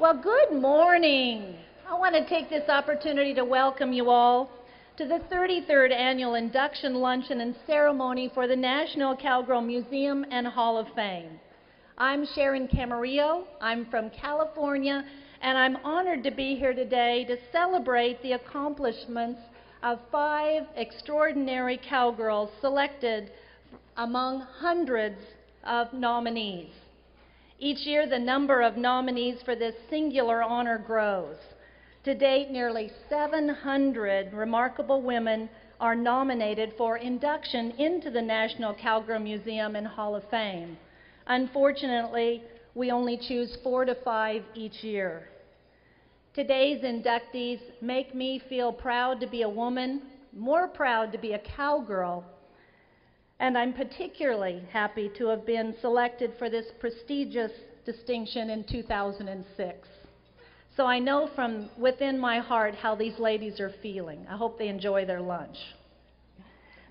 Well, good morning. I want to take this opportunity to welcome you all to the 33rd Annual Induction Luncheon and Ceremony for the National Cowgirl Museum and Hall of Fame. I'm Sharon Camarillo. I'm from California, and I'm honored to be here today to celebrate the accomplishments of 5 extraordinary cowgirls selected among hundreds of nominees. Each year, the number of nominees for this singular honor grows. To date, nearly 700 remarkable women are nominated for induction into the National Cowgirl Museum and Hall of Fame. Unfortunately, we only choose 4 to 5 each year. Today's inductees make me feel proud to be a woman, more proud to be a cowgirl, and I'm particularly happy to have been selected for this prestigious distinction in 2006. So I know from within my heart how these ladies are feeling. I hope they enjoy their lunch.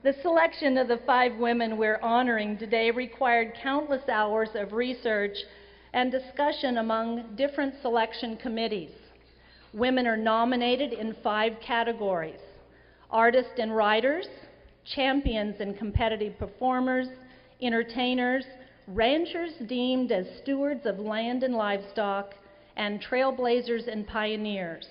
The selection of the 5 women we're honoring today required countless hours of research and discussion among different selection committees. Women are nominated in 5 categories: artists and writers, champions and competitive performers, entertainers, ranchers deemed as stewards of land and livestock, and trailblazers and pioneers.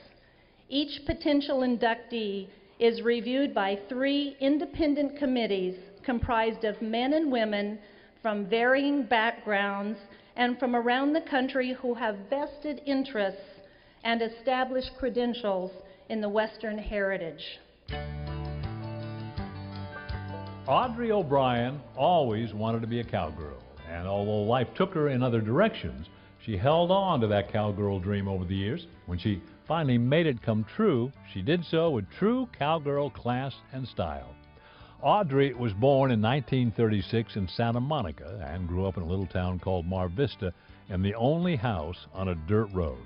Each potential inductee is reviewed by 3 independent committees comprised of men and women from varying backgrounds and from around the country who have vested interests and established credentials in the Western heritage. Audrey O'Brien always wanted to be a cowgirl, and although life took her in other directions, she held on to that cowgirl dream over the years. When she finally made it come true, she did so with true cowgirl class and style. Audrey was born in 1936 in Santa Monica and grew up in a little town called Mar Vista in the only house on a dirt road.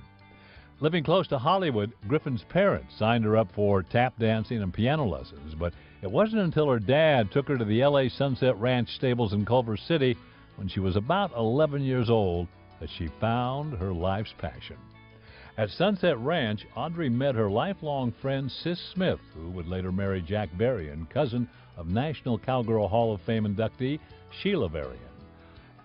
Living close to Hollywood, Griffin's parents signed her up for tap dancing and piano lessons, but it wasn't until her dad took her to the LA Sunset Ranch stables in Culver City when she was about 11 years old that she found her life's passion. At Sunset Ranch, Audrey met her lifelong friend Sis Smith, who would later marry Jack Varian, cousin of National Cowgirl Hall of Fame inductee Sheila Varian.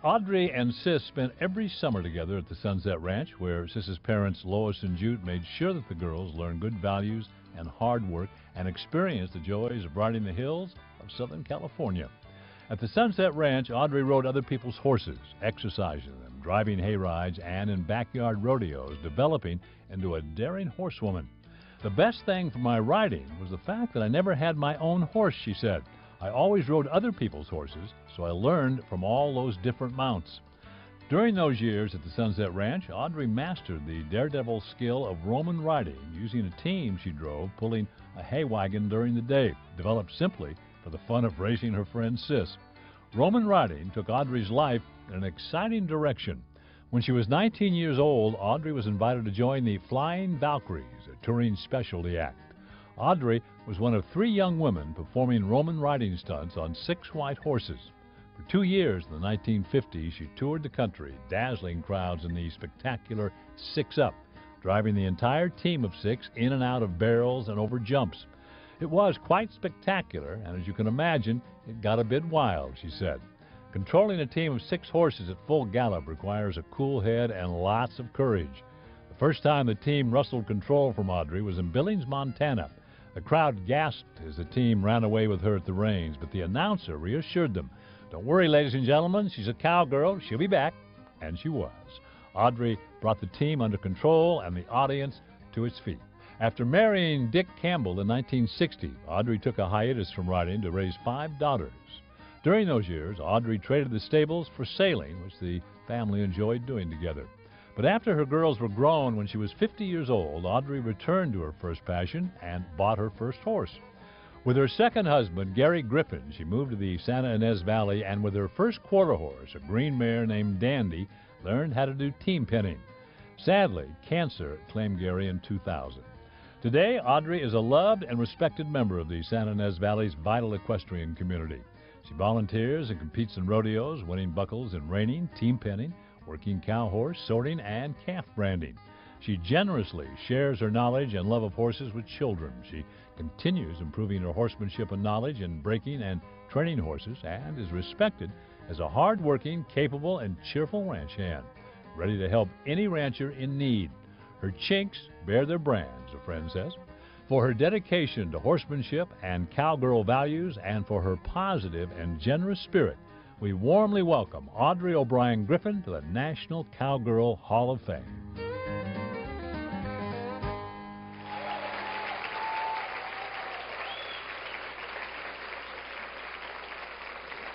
Audrey and Sis spent every summer together at the Sunset Ranch, where Sis's parents, Lois and Jute, made sure that the girls learned good values and hard work and experienced the joys of riding the hills of Southern California. At the Sunset Ranch, Audrey rode other people's horses, exercising them, driving hay rides, and in backyard rodeos, developing into a daring horsewoman. The best thing for my riding was the fact that I never had my own horse, she said. I always rode other people's horses, so I learned from all those different mounts. During those years at the Sunset Ranch, Audrey mastered the daredevil skill of Roman riding using a team she drove, pulling a hay wagon during the day, developed simply for the fun of racing her friend Sis. Roman riding took Audrey's life in an exciting direction. When she was 19 years old, Audrey was invited to join the Flying Valkyries, a touring specialty act. Audrey was one of 3 young women performing Roman riding stunts on 6 white horses. For 2 years in the 1950s, she toured the country, dazzling crowds in the spectacular 6-up, driving the entire team of 6 in and out of barrels and over jumps. It was quite spectacular, and as you can imagine, it got a bit wild, she said. Controlling a team of 6 horses at full gallop requires a cool head and lots of courage. The first time the team wrestled control from Audrey was in Billings, Montana. The crowd gasped as the team ran away with her at the reins, but the announcer reassured them. "Don't worry, ladies and gentlemen, she's a cowgirl, she'll be back." And she was. Audrey brought the team under control and the audience to its feet. After marrying Dick Campbell in 1960, Audrey took a hiatus from riding to raise 5 daughters. During those years, Audrey traded the stables for sailing, which the family enjoyed doing together. But after her girls were grown, when she was 50 years old, Audrey returned to her first passion and bought her first horse. With her second husband, Gary Griffin, she moved to the Santa Ynez Valley, and with her first quarter horse, a green mare named Dandy, learned how to do team penning. Sadly, cancer claimed Gary in 2000. Today, Audrey is a loved and respected member of the Santa Ynez Valley's vital equestrian community. She volunteers and competes in rodeos, winning buckles in reining, team penning, working cow horse, sorting, and calf branding. She generously shares her knowledge and love of horses with children. She continues improving her horsemanship and knowledge in breaking and training horses, and is respected as a hard-working, capable, and cheerful ranch hand, ready to help any rancher in need. Her chinks bear their brands, a friend says. For her dedication to horsemanship and cowgirl values, and for her positive and generous spirit, we warmly welcome Audrey O'Brien Griffin to the National Cowgirl Hall of Fame.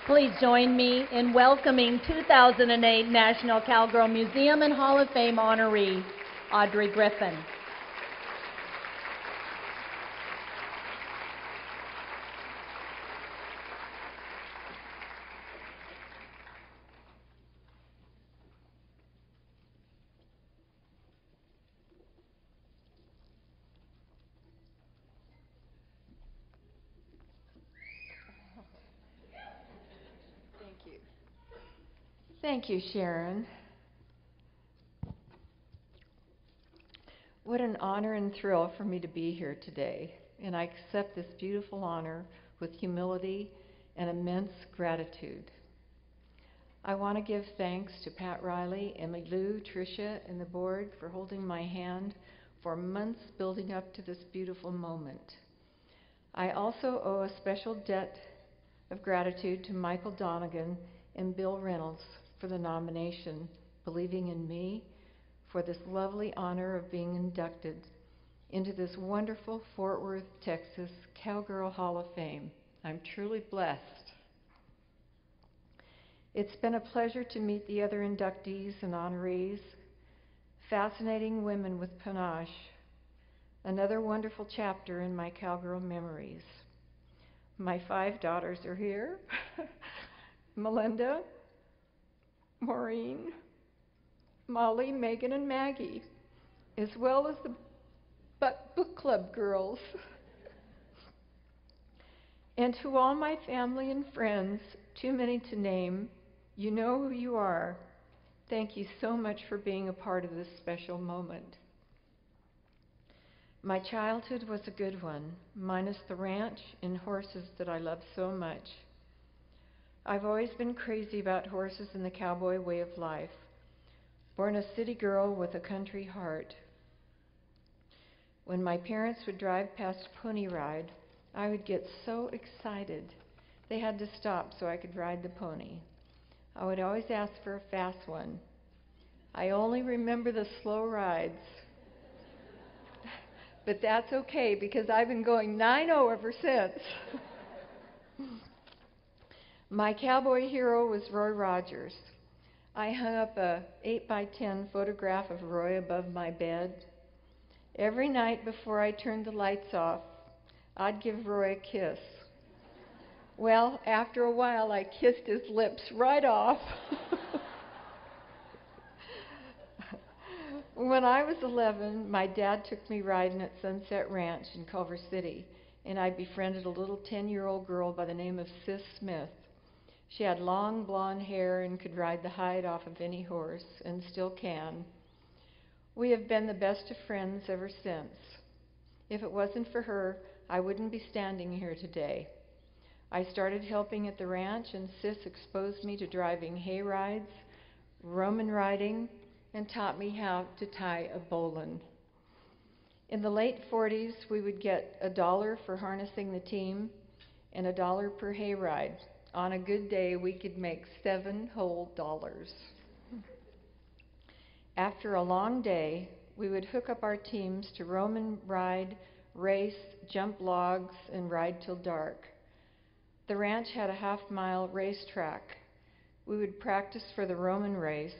Please join me in welcoming 2008 National Cowgirl Museum and Hall of Fame honoree, Audrey Griffin. Thank you, Sharon. What an honor and thrill for me to be here today, and I accept this beautiful honor with humility and immense gratitude. I want to give thanks to Pat Riley, Emily Lou, Tricia, and the board for holding my hand for months building up to this beautiful moment. I also owe a special debt of gratitude to Michael Donegan and Bill Reynolds for the nomination, believing in me for this lovely honor of being inducted into this wonderful Fort Worth, Texas Cowgirl Hall of Fame. I'm truly blessed. It's been a pleasure to meet the other inductees and honorees, fascinating women with panache, another wonderful chapter in my cowgirl memories. My 5 daughters are here. Melinda, Maureen, Molly, Megan, and Maggie, as well as the book club girls. And to all my family and friends, too many to name, you know who you are. Thank you so much for being a part of this special moment. My childhood was a good one, minus the ranch and horses that I love so much. I've always been crazy about horses and the cowboy way of life. Born a city girl with a country heart. When my parents would drive past a pony ride, I would get so excited. They had to stop so I could ride the pony. I would always ask for a fast one. I only remember the slow rides. But that's okay because I've been going 9-0 ever since. My cowboy hero was Roy Rogers. I hung up a 8x10 photograph of Roy above my bed. Every night before I turned the lights off, I'd give Roy a kiss. Well, after a while, I kissed his lips right off. When I was 11, my dad took me riding at Sunset Ranch in Culver City, and I befriended a little 10-year-old girl by the name of Sis Smith. She had long blonde hair and could ride the hide off of any horse, and still can. We have been the best of friends ever since. If it wasn't for her, I wouldn't be standing here today. I started helping at the ranch, and Sis exposed me to driving hay rides, Roman riding, and taught me how to tie a bowline. In the late 40s, we would get $1 for harnessing the team and $1 per hay ride. On a good day, we could make 7 whole dollars. After a long day, we would hook up our teams to Roman ride, race, jump logs, and ride till dark. The ranch had a half-mile racetrack. We would practice for the Roman race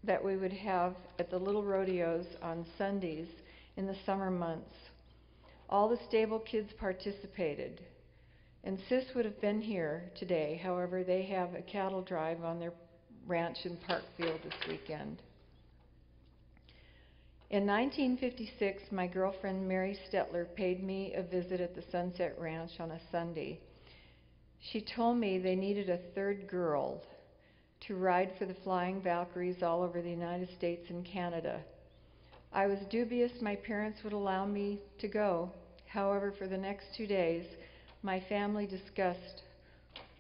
that we would have at the little rodeos on Sundays in the summer months. All the stable kids participated. And Sis would have been here today. However, they have a cattle drive on their ranch in Parkfield this weekend. In 1956, my girlfriend Mary Stetler paid me a visit at the Sunset Ranch on a Sunday. She told me they needed a 3rd girl to ride for the Flying Valkyries all over the United States and Canada. I was dubious my parents would allow me to go. However, for the next 2 days, my family discussed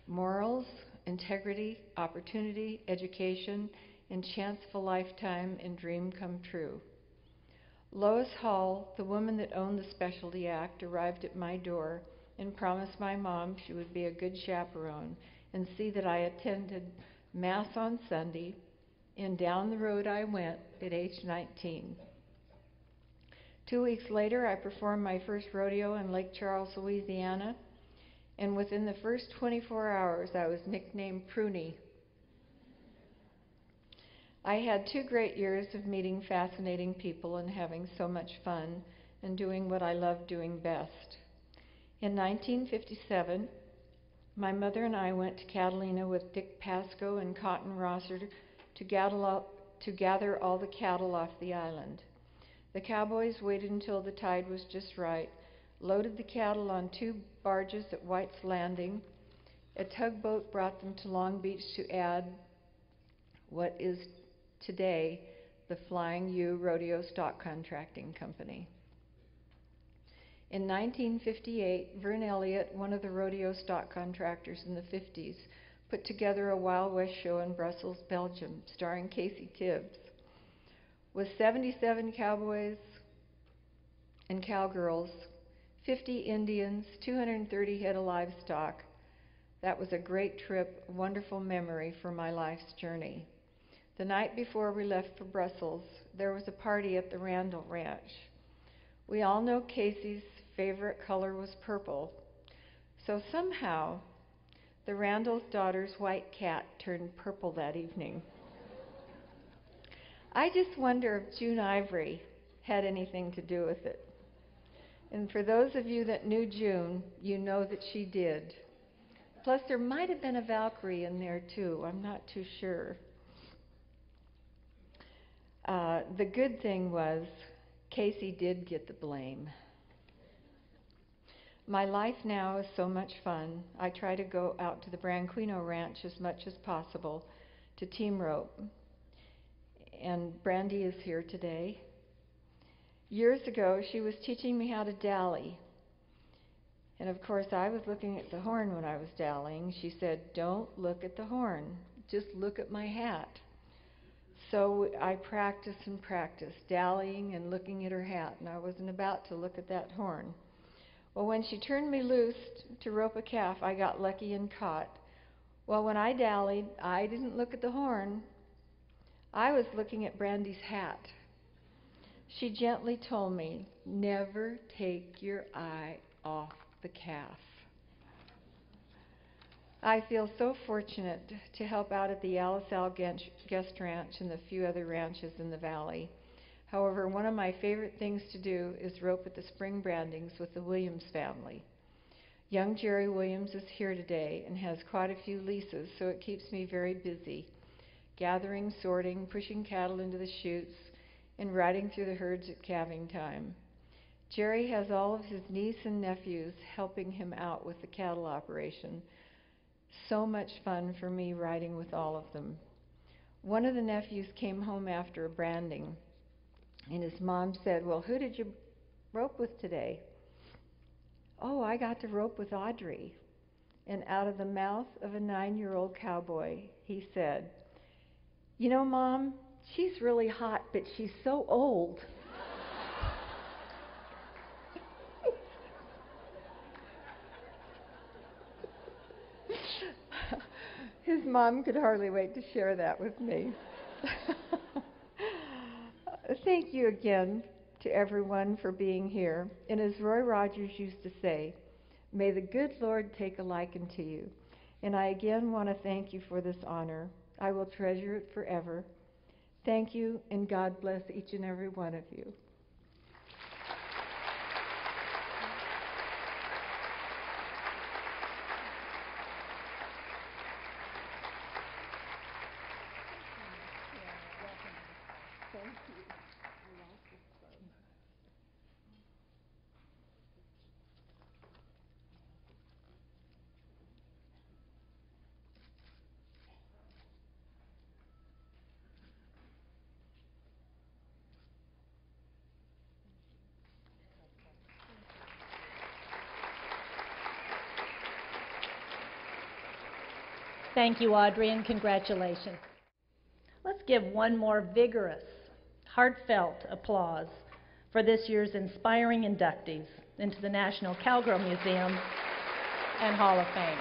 morals, integrity, opportunity, education, and chance of a lifetime and dream come true. Lois Hall, the woman that owned the Specialty Act, arrived at my door and promised my mom she would be a good chaperone and see that I attended Mass on Sunday, and down the road I went at age 19. 2 weeks later, I performed my first rodeo in Lake Charles, Louisiana, and within the first 24 hours, I was nicknamed Pruny. I had 2 great years of meeting fascinating people and having so much fun and doing what I loved doing best. In 1957, my mother and I went to Catalina with Dick Pasco and Cotton Rosser to gather all the cattle off the island. The cowboys waited until the tide was just right, loaded the cattle on 2 barges at White's Landing. A tugboat brought them to Long Beach to add what is today the Flying U Rodeo Stock Contracting Company. In 1958, Vern Elliott, one of the rodeo stock contractors in the 50s, put together a Wild West show in Brussels, Belgium, starring Casey Tibbs. With 77 cowboys and cowgirls, 50 Indians, 230 head of livestock, that was a great trip, a wonderful memory for my life's journey. The night before we left for Brussels, there was a party at the Randall Ranch. We all know Casey's favorite color was purple, so somehow the Randall's daughter's white cat turned purple that evening. I just wonder if June Ivory had anything to do with it. And for those of you that knew June, you know that she did. Plus, there might have been a Valkyrie in there too. I'm not too sure. The good thing was Casey did get the blame. My life now is so much fun. I try to go out to the Branquino Ranch as much as possible to team rope. And Brandy is here today. Years ago, she was teaching me how to dally. And of course, I was looking at the horn when I was dallying. She said, "Don't look at the horn, just look at my hat." So I practiced and practiced, dallying and looking at her hat, and I wasn't about to look at that horn. Well, when she turned me loose to rope a calf, I got lucky and caught. Well, when I dallied, I didn't look at the horn. I was looking at Brandy's hat. She gently told me, "Never take your eye off the calf." I feel so fortunate to help out at the Alisal Guest Ranch and the few other ranches in the valley. However, one of my favorite things to do is rope at the spring brandings with the Williams family. Young Jerry Williams is here today and has quite a few leases, so it keeps me very busy, gathering, sorting, pushing cattle into the chutes, and riding through the herds at calving time. Jerry has all of his niece and nephews helping him out with the cattle operation. So much fun for me riding with all of them. One of the nephews came home after a branding, and his mom said, "Well, who did you rope with today?" "Oh, I got to rope with Audrey." And out of the mouth of a 9-year-old cowboy, he said, "You know, Mom, she's really hot, but she's so old." His mom could hardly wait to share that with me. Thank you again to everyone for being here. And as Roy Rogers used to say, may the good Lord take a liking to you. And I again want to thank you for this honor. I will treasure it forever. Thank you, and God bless each and every one of you. Thank you. I like this club. Thank you, Audrey, and congratulations. Let's give one more vigorous, heartfelt applause for this year's inspiring inductees into the National Cowgirl Museum and Hall of Fame.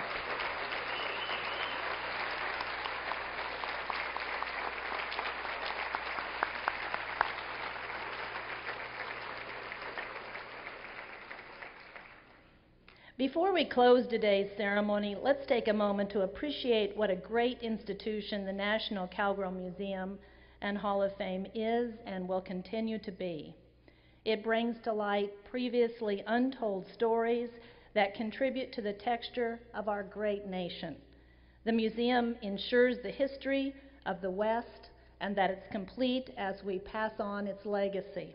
Before we close today's ceremony, let's take a moment to appreciate what a great institution the National Cowgirl Museum and Hall of Fame is and will continue to be. It brings to light previously untold stories that contribute to the texture of our great nation. The museum ensures the history of the West and that it's complete as we pass on its legacy.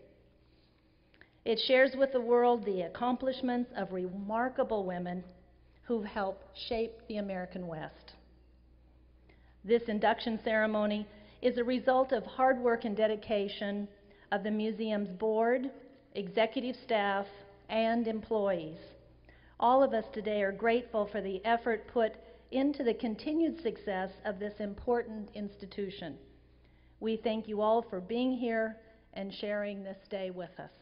It shares with the world the accomplishments of remarkable women who've helped shape the American West. This induction ceremony is a result of hard work and dedication of the museum's board, executive staff, and employees. All of us today are grateful for the effort put into the continued success of this important institution. We thank you all for being here and sharing this day with us.